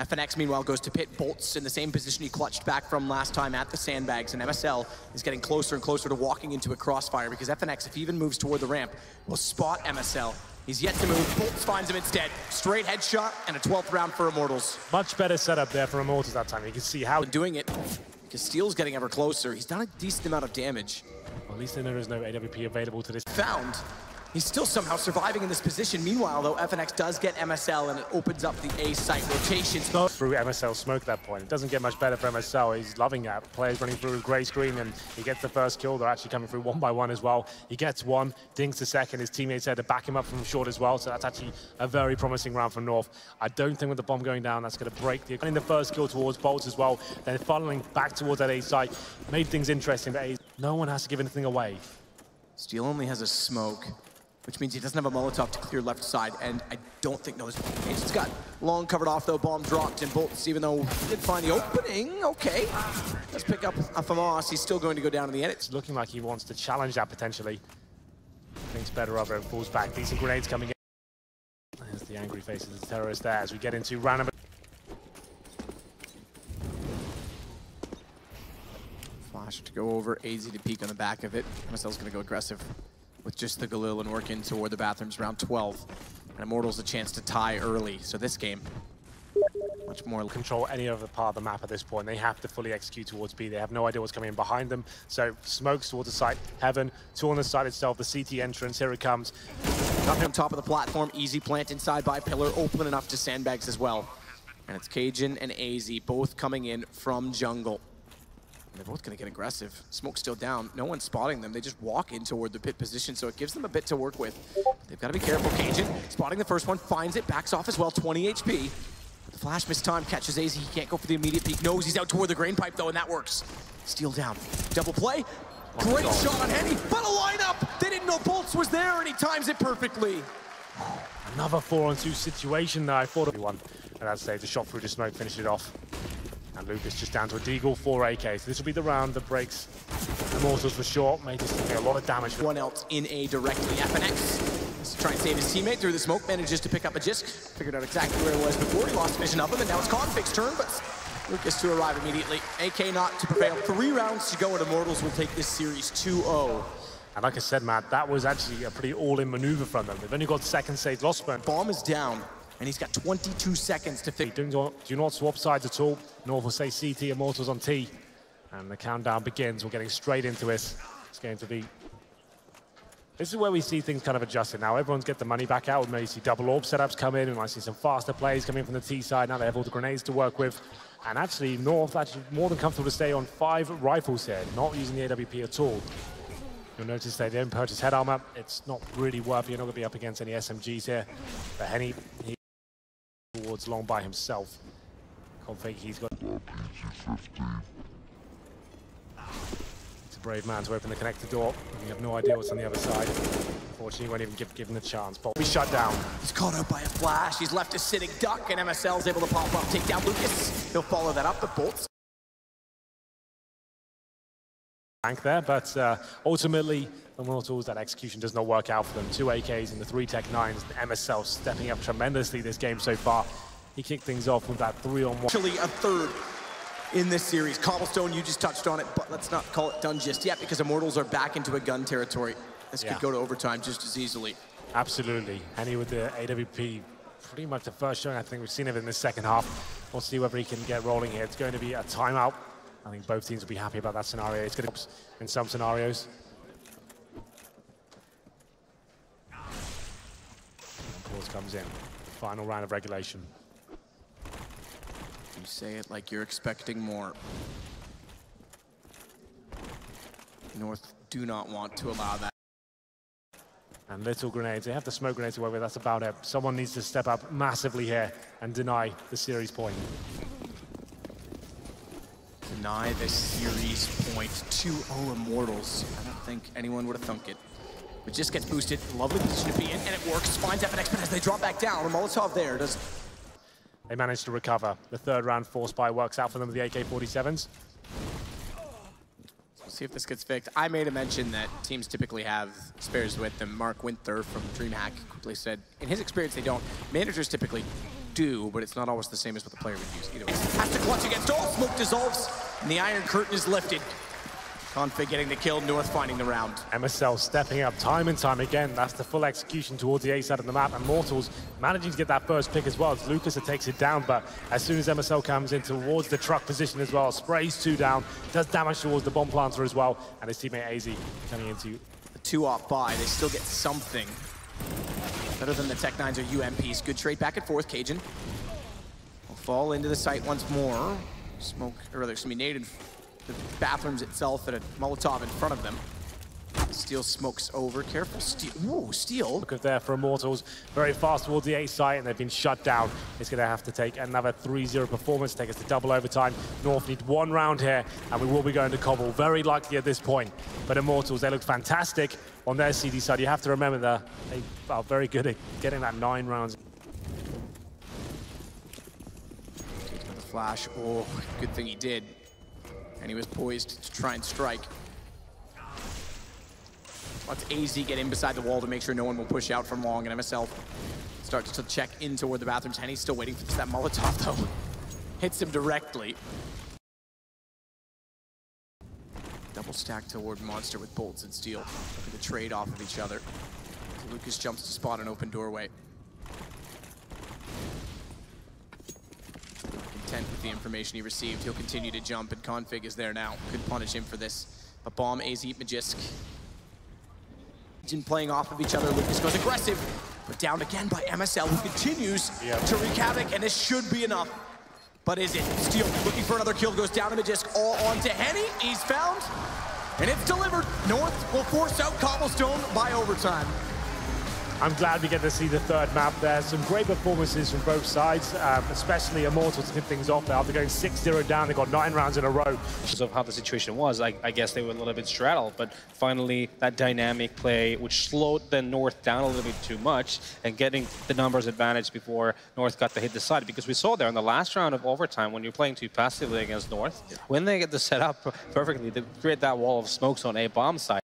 FNX, meanwhile, goes to pit. Bolts in the same position he clutched back from last time at the sandbags, and MSL is getting closer and closer to walking into a crossfire because FNX, if he even moves toward the ramp, will spot MSL. He's yet to move. Bolts finds him instead. Straight headshot and a 12th round for Immortals. Much better setup there for Immortals that time. You can see how doing it. Because Steel's getting ever closer. He's done a decent amount of damage. Well, at least there is no AWP available to this. Found. He's still somehow surviving in this position. Meanwhile, though, FNX does get MSL, and it opens up the A site rotations. Through MSL smoke at that point. It doesn't get much better for MSL. He's loving that. Players running through his grey screen, and he gets the first kill. They're actually coming through one by one as well. He gets one, dings the second. His teammates had to back him up from short as well, so that's actually a very promising round for North. I don't think with the bomb going down, that's going to break the... In the first kill towards Bolts as well, then funneling back towards that A site, made things interesting, but no one has to give anything away. Steel only has a smoke, which means he doesn't have a Molotov to clear left side, and I don't think, no, he's got long covered off though, bomb dropped, and Bolts, even though he did find the opening, okay. Let's pick up a FAMAS, he's still going to go down in the end. It's looking like he wants to challenge that potentially. Thinks better of it and falls back. Decent grenades coming in. There's the angry faces of the terrorist there as we get into random. Flash to go over, AZ to peek on the back of it. MSL's gonna go aggressive with just the Galil and work in toward the bathrooms, round 12. And Immortals a chance to tie early, so this game, much more... Control any other part of the map at this point. They have to fully execute towards B. They have no idea what's coming in behind them. So smokes towards the site, Heaven, two on the site itself, the CT entrance, here it comes. Nothing on top of the platform, easy plant inside by pillar, open enough to sandbags as well. And it's Cajun and AZ both coming in from jungle. They're both going to get aggressive. Smoke's still down. No one's spotting them. They just walk in toward the pit position, so it gives them a bit to work with. They've got to be careful. Cajun spotting the first one, finds it, backs off as well, 20 HP. The flash missed time, catches AZ. He can't go for the immediate peek. Knows he's out toward the grain pipe, though, and that works. Steel down. Double play. Great shot on Henny, but a lineup! They didn't know Bolts was there, and he times it perfectly. Another 4-on-2 situation there. I thought of one. And that stage, the shot through the smoke, finished it off. And Lucas just down to a deagle, 4 AK. So this will be the round that breaks Immortals for short. Made this thing a lot of damage. One else in A directly. FNX is to try and save his teammate through the smoke. Manages to pick up a Jisk. Figured out exactly where it was before. He lost vision of him, and now it's Config's turn, but Lucas to arrive immediately. AK not to prevail. 3 rounds to go, and Immortals will take this series 2-0. And like I said, Matt, that was actually a pretty all-in maneuver from them. They've only got second stage lost burn. Bomb is down, and he's got 22 seconds to finish. Do not swap sides at all. North will say CT, Immortals on T. And the countdown begins. We're getting straight into it. It's going to be... This is where we see things kind of adjusted now. Everyone's get the money back out. We may see double orb setups come in. We might see some faster plays coming from the T side. Now they have all the grenades to work with. And actually, North actually more than comfortable to stay on 5 rifles here, not using the AWP at all. You'll notice they didn't purchase head armor. It's not really worth it. You're not going to be up against any SMGs here. But Henny, he towards long by himself. Config, he's got... It's a brave man to open the connector door. You have no idea what's on the other side. Unfortunately, he won't even give him the chance. But we shut down. He's caught out by a flash. He's left a sitting duck, and MSL's able to pop up, take down Lucas. He'll follow that up, but Bolts. There, but ultimately, the Immortals, that execution does not work out for them. 2 AKs and the 3 Tech 9s. MSL stepping up tremendously this game so far. He kicked things off with that 3-on-1. Actually, a third in this series. Cobblestone, you just touched on it, but let's not call it done just yet because Immortals are back into a gun territory. This could go to overtime just as easily. Absolutely. Henny with the AWP, pretty much the first showing I think we've seen of it in the second half. We'll see whether he can get rolling here. It's going to be a timeout. I think both teams will be happy about that scenario. It's going to in some scenarios. Pause comes in. Final round of regulation. You say it like you're expecting more. North do not want to allow that. And little grenades. They have the smoke grenades to work with. That's about it. Someone needs to step up massively here and deny the series point. Deny the series point. 2-0 Immortals. I don't think anyone would have thunk it. It just gets boosted. Lovely position to be in, and it works. Finds FNX, but as they drop back down, Molotov there does. They managed to recover. The third round force buy works out for them with the AK-47s. We'll see if this gets fixed. I made a mention that teams typically have spares with them. Mark Winther from DreamHack quickly said, in his experience, they don't. Managers typically do, but it's not always the same as what the player would use. Either way. Has to clutch against all, smoke dissolves, and the Iron Curtain is lifted. Config getting the kill, North finding the round. MSL stepping up time and time again. That's the full execution towards the A side of the map. And Mortals managing to get that first pick as well. It's Lucas that takes it down, but as soon as MSL comes in towards the truck position as well, sprays 2 down, does damage towards the bomb planter as well, and his teammate AZ coming into the 2-off buy. They still get something better than the Tech-9s or UMPs. Good trade back and forth. Cajun will fall into the site once more. Smoke, or rather, excuse me, naded the bathrooms itself and a Molotov in front of them. Steel smokes over. Careful, Steel. Ooh, Steel. Look at there for Immortals. Very fast towards the A site, and they've been shut down. It's going to have to take another 3-0 performance, take us to double overtime. North need 1 round here, and we will be going to Cobble, very likely at this point. But Immortals, they look fantastic on their CD side. You have to remember that they are very good at getting that 9 rounds. The flash. Oh, good thing he did. And he was poised to try and strike. Let's AZ get in beside the wall to make sure no one will push out from long, and MSL starts to check in toward the bathrooms. Henny's still waiting for that Molotov, though. Hits him directly. Double stack toward Monster with bolts and steel. Looking to trade off of each other. Lucas jumps to spot an open doorway. Content with the information he received. He'll continue to jump, and Config is there now. Could punish him for this. A bomb, AZ, Magisk. Playing off of each other. Lucas goes aggressive, but down again by MSL, who continues to wreak havoc, and this should be enough. But is it? Steel looking for another kill, goes down to Magisk, all onto Henny. He's found, and it's delivered. North will force out Cobblestone by overtime. I'm glad we get to see the 3rd map there. Some great performances from both sides, especially Immortals to hit things off there. After going 6-0 down, they got 9 rounds in a row. Because of how the situation was, I guess they were a little bit straddled, but finally that dynamic play, which slowed the North down a little bit too much, and getting the numbers advantage before North got to hit the side. Because we saw there in the last round of overtime, when you're playing too passively against North, when they get the set up perfectly, they create that wall of smokes on A bomb side.